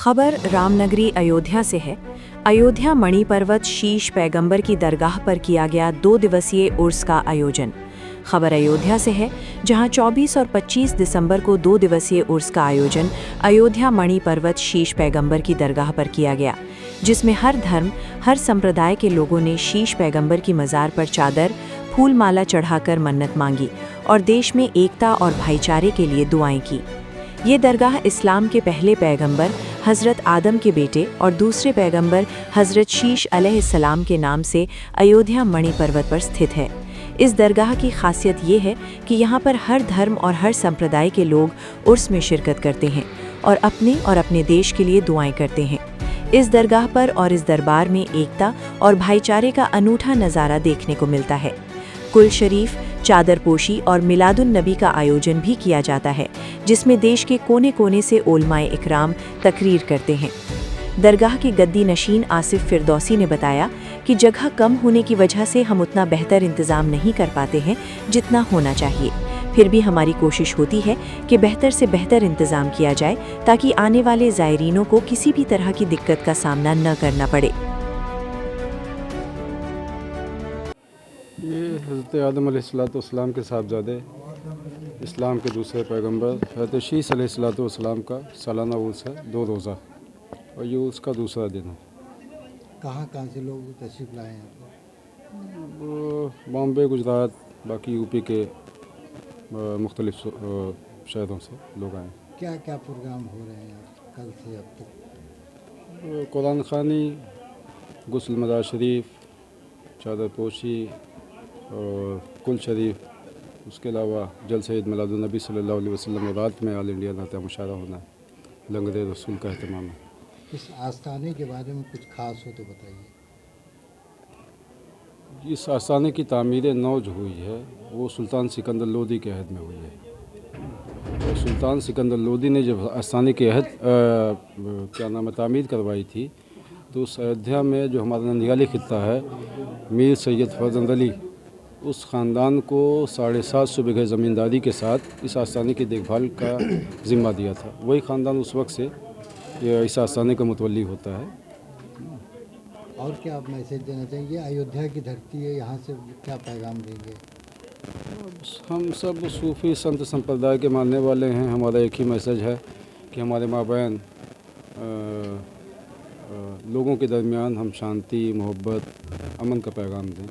खबर रामनगरी अयोध्या से है। अयोध्या मणि पर्वत शीश पैगंबर की दरगाह पर किया गया 2 दिवसीय उर्स का आयोजन। खबर अयोध्या से है, जहां 24 और 25 दिसंबर को 2 दिवसीय उर्स का आयोजन अयोध्या मणि पर्वत शीश पैगंबर की दरगाह पर किया गया, जिसमें हर धर्म, हर संप्रदाय के लोगों ने शीश पैगंबर की मज़ार पर चादर, फूल माला चढ़ाकर मन्नत मांगी और देश में एकता और भाईचारे के लिए दुआएं की। ये दरगाह इस्लाम के पहले पैगंबर हज़रत आदम के बेटे और दूसरे पैगंबर हज़रत शीश अलैहिस्सलाम के नाम से अयोध्या मणि पर्वत पर स्थित है। इस दरगाह की खासियत ये है कि यहाँ पर हर धर्म और हर संप्रदाय के लोग उर्स में शिरकत करते हैं और अपने देश के लिए दुआएं करते हैं। इस दरगाह पर और इस दरबार में एकता और भाईचारे का अनूठा नज़ारा देखने को मिलता है। कुल शरीफ, चादर पोशी और मिलादुन नबी का आयोजन भी किया जाता है, जिसमें देश के कोने कोने से उलमाए इकराम तकरीर करते हैं। दरगाह के गद्दी नशीन आसिफ फिरदौसी ने बताया कि जगह कम होने की वजह से हम उतना बेहतर इंतज़ाम नहीं कर पाते हैं जितना होना चाहिए। फिर भी हमारी कोशिश होती है कि बेहतर से बेहतर इंतज़ाम किया जाए ताकि आने वाले ज़ायरीनों को किसी भी तरह की दिक्कत का सामना न करना पड़े। ये हज़रत आदम अलैहिस्सलाम के साहबजादे, इस्लाम के दूसरे पैगंबर हज़रत शीश अलैहिस्सलाम का सालाना उर्स है, 2 रोज़ा, और ये उसका दूसरा दिन है। कहाँ से लोग तशरीफ़ लाए हैं? बॉम्बे, गुजरात, बाकी यूपी के मुख्तलिफ शहरों से लोग आए। क्या क्या प्रोग्राम हो रहे हैं कल से अब तक? कुरान ख़वानी, गुस्ल मज़ार शरीफ, चादर पोशी और कुल शरीफ, उसके अलावा जलसा ईद मिलादुन नबी सल्लल्लाहु अलैहि वसल्लम और रात में आल इंडिया नाते मुशारा होना, लंगर रसूल का अहतमाम है। इस आस्थाने के बारे में कुछ खास हो तो बताइए। इस आस्थाने की तामीर नौ जो हुई है वो सुल्तान सिकंदर लोदी के अहद में हुई है। और सुल्तान सिकंदर लोदी ने जब आस्थाने के अहद तामीर करवाई थी, तो उस अयोध्या में जो हमारा नंदियाली खित्ता है, मीर सैयद फर्जंद अली, उस ख़ानदान को 750 बीघे ज़मींदारी के साथ इस आस्थाने की देखभाल का ज़िम्मा दिया था। वही ख़ानदान उस वक्त से इस आस्थाने का मुतवल्ली होता है। और क्या आप मैसेज देना चाहेंगे? अयोध्या की धरती है, यहाँ से क्या पैगाम देंगे? हम सब सूफ़ी संत संप्रदाय के मानने वाले हैं। हमारा एक ही मैसेज है कि हमारे माबैन लोगों के दरमियान हम शांति, मोहब्बत, अमन का पैगाम दें,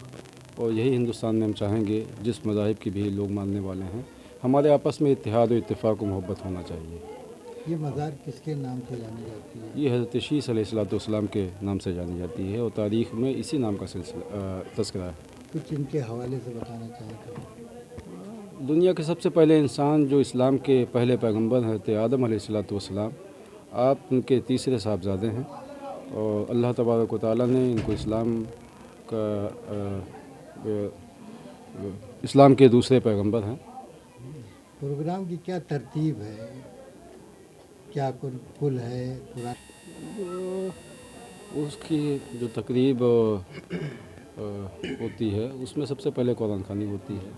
और यही हिंदुस्तान में हम चाहेंगे जिस मज़ाहिब की भी लोग मानने वाले हैं। हमारे आपस में इत्तेहाद और इत्तेफाक और मोहब्बत होना चाहिए। ये मज़ार किसके नाम से जानी जाती है? ये हज़रत शीश अलैहिस्सलाम के नाम से जानी जाती है और तारीख़ में इसी नाम का तज़किरा है। कुछ इनके हवाले से बताना चाहें? दुनिया के सबसे पहले इंसान जो इस्लाम के पहले पैगंबर हज़रत आदम अलैहिस्सलाम, आप उनके तीसरे साहबजादे हैं, और अल्लाह तबारक व तआला ने इनको इस्लाम के दूसरे पैगंबर हैं। प्रोग्राम की क्या तरतीब है? क्या कुल है पूरा? उसकी जो तकरीब होती है उसमें सबसे पहले कुरान ख़वानी होती है,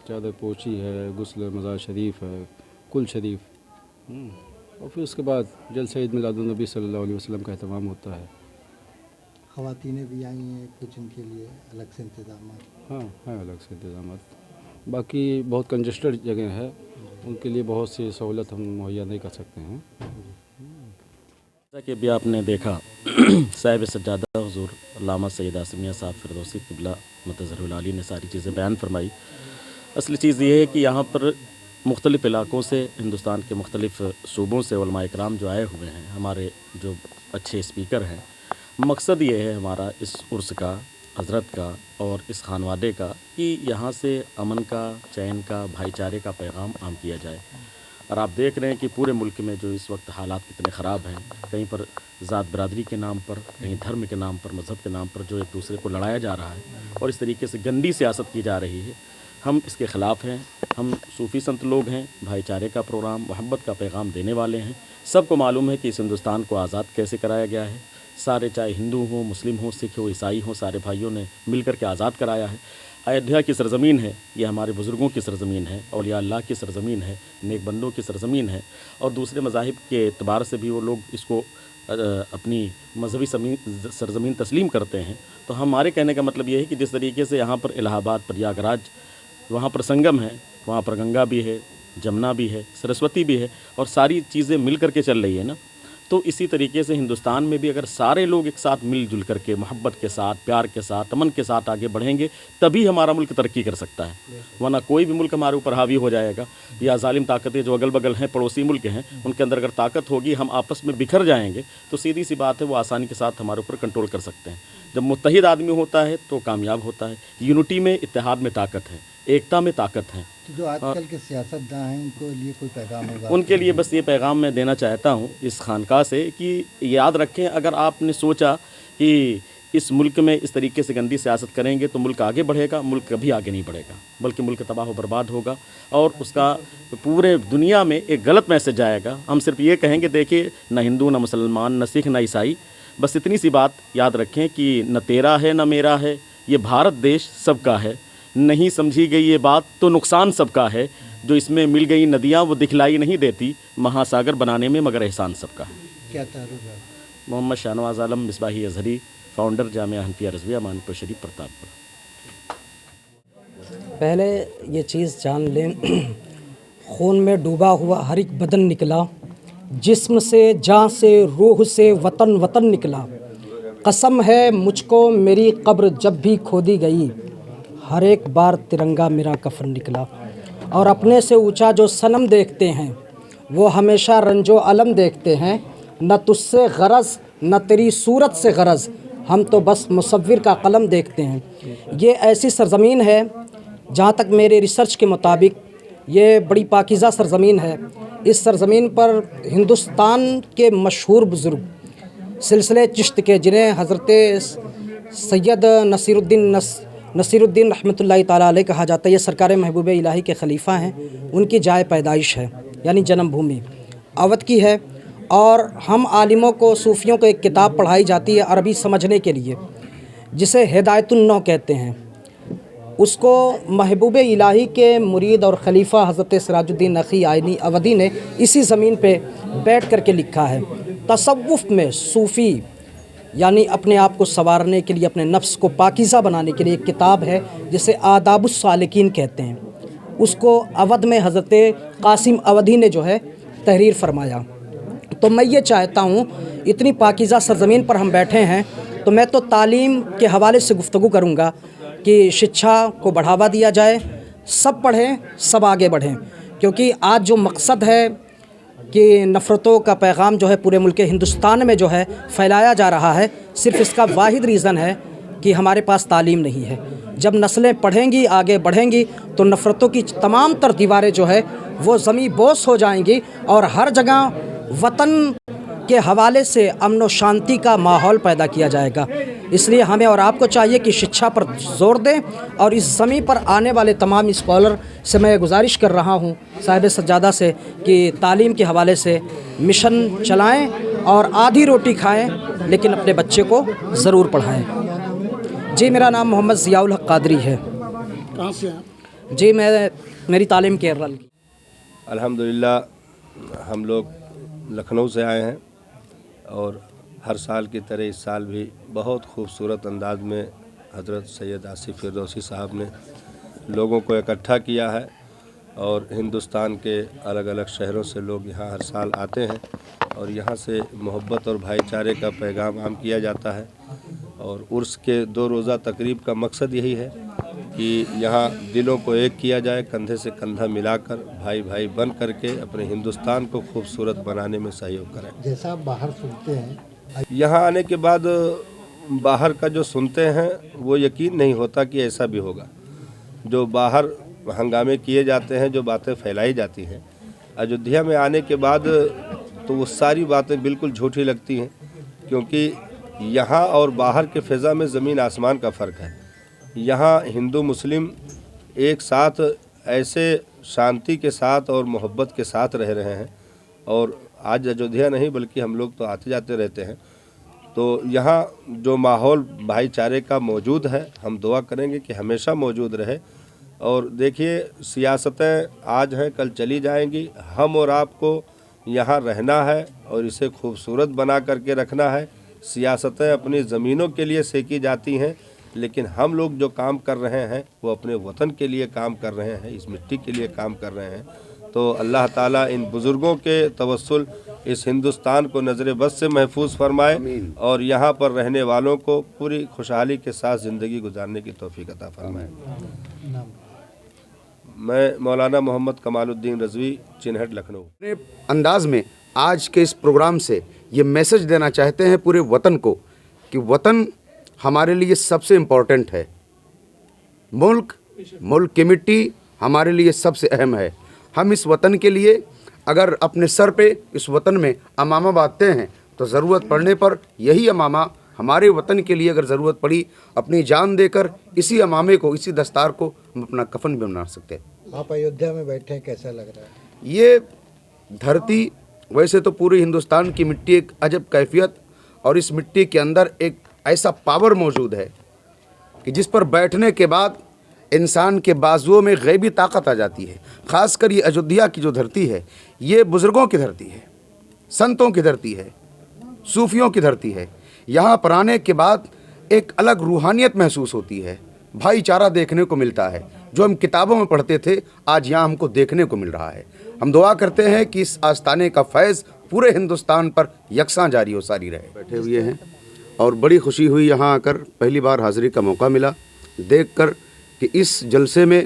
चादर पोशी है, गुस्ल मज़ार शरीफ है, कुल शरीफ, और फिर उसके बाद जलसा ईद मिलादुन नबी सल्लल्लाहु अलैहि वसल्लम का अहतमाम होता है। ख़वातीनें भी आई हैं, कुछ उनके लिए अलग से इंतज़ाम? हाँ, हैं अलग से इंतज़ाम। बाकी बहुत कंजस्टेड जगह है, उनके लिए बहुत सी सहूलत हम मुहैया नहीं कर सकते हैं। जैसा कि अभी आपने देखा साहिब सज्जादा हुज़ूर अल्लामा सैयद आसिमिया साहब फिरदौसी क़िबला मुतज़हरुल आली ने सारी चीज़ें बयान फरमाई। असली चीज़ ये है कि यहाँ पर मुख्तलिफ़ इलाक़ों से, हिंदुस्तान के मुख्तलिफ़ सूबों से उलमा इकराम जो आए हुए हैं, हमारे जो अच्छे स्पीकर हैं, मकसद ये है हमारा इस उर्स का, हज़रत का और इस खानवादे का, कि यहाँ से अमन का, चैन का, भाईचारे का पैगाम आम किया जाए। और आप देख रहे हैं कि पूरे मुल्क में जो इस वक्त हालात कितने ख़राब हैं, कहीं पर ज़ात बरादरी के नाम पर, कहीं धर्म के नाम पर, मज़हब के नाम पर जो एक दूसरे को लड़ाया जा रहा है और इस तरीके से गंदी सियासत की जा रही है, हम इसके ख़िलाफ़ हैं। हम सूफ़ी संत लोग हैं, भाईचारे का प्रोग्राम, मोहब्बत का पैगाम देने वाले हैं। सबको मालूम है कि इस हिंदुस्तान को आज़ाद कैसे कराया गया है। सारे, चाहे हिंदू हों, मुस्लिम हों, सिख हो, ईसाई हों, सारे भाइयों ने मिल कर के आज़ाद कराया है। अयोध्या की सरज़मीन है, ये हमारे बुज़ुर्गों की सरज़मीन है, औलिया अल्लाह की सरज़मीन है, नेक बंदों की सरज़मीन है, और दूसरे मज़ाहिब के एतबार से भी वो लोग इसको अपनी मजहबी सरज़मीन तस्लीम करते हैं। तो हमारे कहने का मतलब ये है कि जिस तरीके से यहाँ पर इलाहाबाद, प्रयागराज, वहाँ पर संगम है, वहाँ पर गंगा भी है, जमुना भी है, सरस्वती भी है, और सारी चीज़ें मिल कर के चल रही है ना, तो इसी तरीके से हिंदुस्तान में भी अगर सारे लोग एक साथ मिलजुल करके मोहब्बत के साथ, प्यार के साथ, अमन के साथ आगे बढ़ेंगे, तभी हमारा मुल्क तरक्की कर सकता है। वरना कोई भी मुल्क हमारे ऊपर हावी हो जाएगा, या जालिम ताकतें जो अगल बगल हैं, पड़ोसी मुल्क हैं, उनके अंदर अगर ताकत होगी, हम आपस में बिखर जाएंगे, तो सीधी सी बात है वो आसानी के साथ हमारे ऊपर कंट्रोल कर सकते हैं। जब मुत्तहिद आदमी होता है तो कामयाब होता है। यूनिटी में, इत्तेहाद में ताकत है, एकता में ताकत है। तो जो आजकल के सियासतदान हैं उनको लिए कोई पैगाम होगा? उनके लिए बस ये पैगाम मैं देना चाहता हूँ इस खानका से कि याद रखें, अगर आपने सोचा कि इस मुल्क में इस तरीके से गंदी सियासत करेंगे तो मुल्क आगे बढ़ेगा, मुल्क कभी आगे नहीं बढ़ेगा, बल्कि मुल्क तबाह व बर्बाद होगा, और उसका पूरे दुनिया में एक गलत मैसेज जाएगा। हम सिर्फ ये कहेंगे, देखिए, न हिंदू, न मुसलमान, न सिख, न ईसाई, बस इतनी सी बात याद रखें कि न तेरा है न मेरा है, ये भारत देश सबका है। नहीं समझी गई ये बात तो नुकसान सबका है, जो इसमें मिल गई नदियाँ वो दिखलाई नहीं देती, महासागर बनाने में मगर एहसान सबका है। क्या तारुफ है? मोहम्मद शाहनवाज आलम, मिसबाही अजहरी, फाउंडर जामिया हनफिया रज़विया, मानपुर शरीफ, प्रतापपुर। पहले ये चीज़ जान लें, खून में डूबा हुआ हर एक बदन निकला, जिस्म से, जान से, रूह से वतन वतन निकला। कसम है मुझको मेरी कब्र जब भी खोदी गई, हर एक बार तिरंगा मेरा कफन निकला। और अपने से ऊंचा जो सनम देखते हैं वो हमेशा रंजो अलम देखते हैं। न तुझसे गरज न तेरी सूरत से गरज, हम तो बस मुसव्विर का कलम देखते हैं। ये ऐसी सरज़मीन है, जहाँ तक मेरे रिसर्च के मुताबिक ये बड़ी पाकीज़ा सरज़मीन है। इस सरज़मीन पर हिंदुस्तान के मशहूर बुज़ुर्ग सिलसिले चिश्त के, जिन्हें हज़रत सैयद नसीरुद्दीन रहमतुल्लाहि ताला अलैह कहा जाता है, ये सरकार महबूब इलाही के खलीफा हैं। उनकी जाए पैदाइश है, यानी जन्मभूमि अवध की है। और हम आलिमों को, सूफ़ियों को एक किताब पढ़ाई जाती है अरबी समझने के लिए, जिसे हिदायतुन्नौ कहते हैं। उसको महबूब इलाही के मुरीद और खलीफा हज़रत सिराजुद्दीन नक़ी आइनी अवधी ने इसी ज़मीन पे बैठ कर के लिखा है। तसव्वुफ़ में सूफ़ी, यानी अपने आप को संवारने के लिए, अपने नफ्स को पाकीज़ा बनाने के लिए एक किताब है जिसे आदाबुस सालिकीन कहते हैं। उसको अवध में हज़रत कासिम अवधी ने जो है तहरीर फरमाया। तो मैं ये चाहता हूँ, इतनी पाकीज़ा सरज़मीन पर हम बैठे हैं, तो मैं तो तालीम के हवाले से गुफ्तगू करूँगा कि शिक्षा को बढ़ावा दिया जाए, सब पढ़ें, सब आगे बढ़ें। क्योंकि आज जो मकसद है कि नफ़रतों का पैगाम जो है पूरे मुल्क हिंदुस्तान में जो है फैलाया जा रहा है, सिर्फ़ इसका वाहिद रीज़न है कि हमारे पास तालीम नहीं है। जब नस्लें पढ़ेंगी, आगे बढ़ेंगी, तो नफ़रतों की तमाम तर दीवारें जो है वो ज़मीं बोस हो जाएंगी, और हर जगह वतन के हवाले से अमन व शांति का माहौल पैदा किया जाएगा। इसलिए हमें और आपको चाहिए कि शिक्षा पर ज़ोर दें, और इस ज़मीन पर आने वाले तमाम स्कॉलर से मैं गुजारिश कर रहा हूँ, साहिब सज्जादा से, कि तालीम के हवाले से मिशन चलाएं और आधी रोटी खाएं, लेकिन अपने बच्चे को ज़रूर पढ़ाएं। जी, मेरा नाम मोहम्मद ज़ियाउल हक कादरी है। कहाँ से आप? जी, मेरी तालीम केरल की। अल्हम्दुलिल्लाह, हम लोग लखनऊ से आए हैं, और हर साल की तरह इस साल भी बहुत खूबसूरत अंदाज में हज़रत सैयद आसिफ़ फ़िरदौसी साहब ने लोगों को इकट्ठा किया है। और हिंदुस्तान के अलग अलग शहरों से लोग यहाँ हर साल आते हैं, और यहाँ से मोहब्बत और भाईचारे का पैगाम आम किया जाता है। और उर्स के 2 रोज़ा तकरीब का मकसद यही है कि यहाँ दिलों को एक किया जाए, कंधे से कंधा मिलाकर, भाई भाई बन करके अपने हिंदुस्तान को खूबसूरत बनाने में सहयोग करें। जैसा आप बाहर सुनते हैं, यहाँ आने के बाद बाहर का जो सुनते हैं वो यकीन नहीं होता कि ऐसा भी होगा। जो बाहर हंगामे किए जाते हैं, जो बातें फैलाई जाती हैं, अयोध्या में आने के बाद तो वो सारी बातें बिल्कुल झूठी लगती हैं, क्योंकि यहाँ और बाहर के फ़िज़ा में ज़मीन आसमान का फ़र्क है। यहाँ हिंदू मुस्लिम एक साथ ऐसे शांति के साथ और मोहब्बत के साथ रह रहे हैं। और आज अयोध्या नहीं बल्कि हम लोग तो आते जाते रहते हैं, تو یہاں جو ماحول بھائی چارے کا موجود ہے ہم دعا کریں گے کہ ہمیشہ موجود رہے. اور دیکھیے سیاستیں آج ہیں کل چلی جائیں گی، ہم اور آپ کو یہاں رہنا ہے اور اسے خوبصورت بنا کر کے رکھنا ہے. سیاستیں اپنی زمینوں کے لیے سینکی جاتی ہیں، لیکن ہم لوگ جو کام کر رہے ہیں وہ اپنے وطن کے لیے کام کر رہے ہیں، اس مٹی کے لیے کام کر رہے ہیں. تو اللہ تعالیٰ ان بزرگوں کے توسل اس ہندوستان کو نظر بد سے محفوظ فرمائے اور یہاں پر رہنے والوں کو پوری خوشحالی کے ساتھ زندگی گزارنے کی توفیق عطا فرمائے. میں مولانا محمد کمال الدین رضوی، چنہٹ، لکھنؤ. اپنے انداز میں آج کے اس پروگرام سے یہ میسج دینا چاہتے ہیں پورے وطن کو کہ وطن ہمارے لیے سب سے امپورٹنٹ ہے. ملک کی مٹی ہمارے لیے سب سے اہم ہے. ہم اس وطن کے لیے اگر اپنے سر پہ اس وطن میں امامہ باندھتے ہیں تو ضرورت پڑنے پر یہی امامہ ہمارے وطن کے لیے اگر ضرورت پڑی اپنی جان دے کر اسی امامے کو، اسی دستار کو ہم اپنا کفن بھی بنا سکتے ہیں. آپ ایودھیا میں بیٹھے ہیں، کیسا لگ رہا ہے؟ یہ دھرتی ویسے تو پوری ہندوستان کی مٹی ایک عجب کیفیت، اور اس مٹی کے اندر ایک ایسا پاور موجود ہے کہ جس پر بیٹھنے کے بعد انسان کے بازوؤں میں غیبی طاقت آ جاتی ہے. خاص کر یہ ایودھیا کی جو دھرتی ہے یہ بزرگوں کی دھرتی ہے، سنتوں کی دھرتی ہے، صوفیوں کی دھرتی ہے. یہاں پر آنے کے بعد ایک الگ روحانیت محسوس ہوتی ہے، بھائی چارہ دیکھنے کو ملتا ہے. جو ہم کتابوں میں پڑھتے تھے آج یہاں ہم کو دیکھنے کو مل رہا ہے. ہم دعا کرتے ہیں کہ اس آستانے کا فیض پورے ہندوستان پر یکساں جاری و ساری رہے. بیٹھے ہوئے ہیں اور بڑی خوشی ہوئی یہاں آ کر، پہلی بار حاضری کا موقع ملا دیکھ کر کہ اس جلسے میں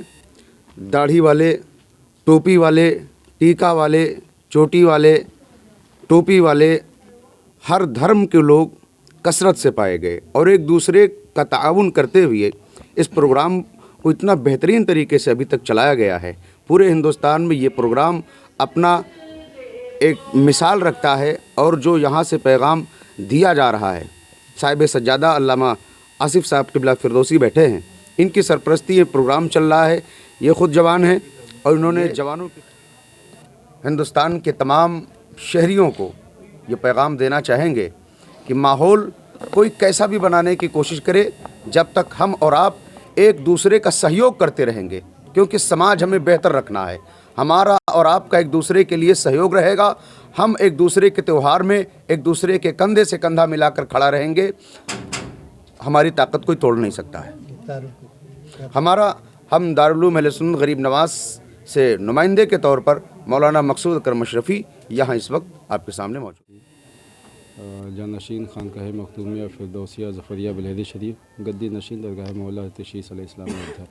داڑھی والے، ٹوپی والے، ٹیکا والے، چوٹی والے، ٹوپی والے، ہر دھرم کے لوگ کثرت سے پائے گئے اور ایک دوسرے کا تعاون کرتے ہوئے اس پروگرام کو اتنا بہترین طریقے سے ابھی تک چلایا گیا ہے. پورے ہندوستان میں یہ پروگرام اپنا ایک مثال رکھتا ہے اور جو یہاں سے پیغام دیا جا رہا ہے. صاحب سجادہ علامہ آصف صاحب قبلہ فردوسی بیٹھے ہیں، ان کی سرپرستی یہ پروگرام چل رہا ہے. یہ خود جوان ہیں اور انہوں نے جوانوں کے ہندوستان کے تمام شہریوں کو یہ پیغام دینا چاہیں گے کہ ماحول کوئی کیسا بھی بنانے کی کوشش کرے، جب تک ہم اور آپ ایک دوسرے کا سہیوگ کرتے رہیں گے، کیونکہ سماج ہمیں بہتر رکھنا ہے. ہمارا اور آپ کا ایک دوسرے کے لیے سہیوگ رہے گا. ہم ایک دوسرے کے تہوار میں ایک دوسرے کے کندھے سے کندھا ملا کر کھڑا رہیں گے. ہماری طاقت کوئی توڑ نہیں سکتا ہے. ہم دارالعلوم اہل سنت غریب نواز سے نمائندے کے طور پر مولانا مقصود اکرم اشرفی یہاں اس وقت آپ کے سامنے موجود ہیں. جانشین خانقاہ مختومیہ فردوسیہ ظفریہ بلحیدی شریف، گدی نشین درگاہ مولا تشیس علیہ السلام.